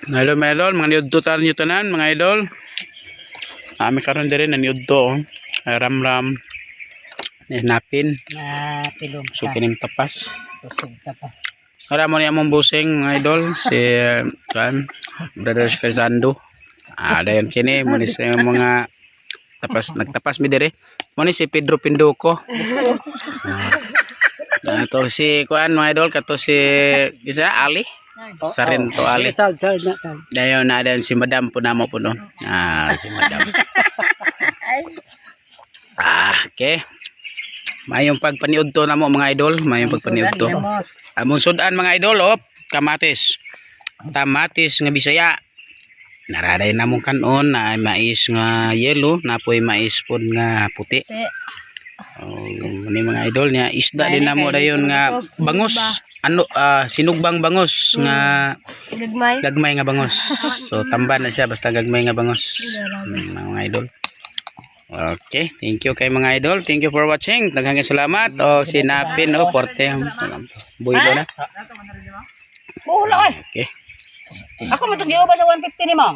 Hello mga idol, mga niyudto tayo nyo tanan mga idol. May karon din na niyudto ram napin Pilong so kinim tapas. tusog ka pa. Kara mo ni among busing mga idol si Brother Calzando. Dayon kini mo ni sa mga nagtapas mi dire. Mo ni si Pedro Pinduco. To si kuan mga idol kato si isa Ali. Sarento Ali. Dayon na si Madam po namo po no. Si Madam. Okay. Mayong pagpaniudto na mo mga idol, mayong pagpaniudto. Among sudan mga idol kamatis. Tamatis nga Bisaya. Naraday na mong kanon na mais nga yellow, napoy mais pod nga puti. Ni mga idol niya isda din namo dayon nga bangos. Sinugbang bangos nga gagmay nga bangos. So tamban na siya basta gagmay nga bangos. Mga idol. Okay, thank you kay mga idol. Thank you for watching. Daghang salamat. Sinapin porte buhilo na. Okay. Ako matugyo ba sa 150 nimo?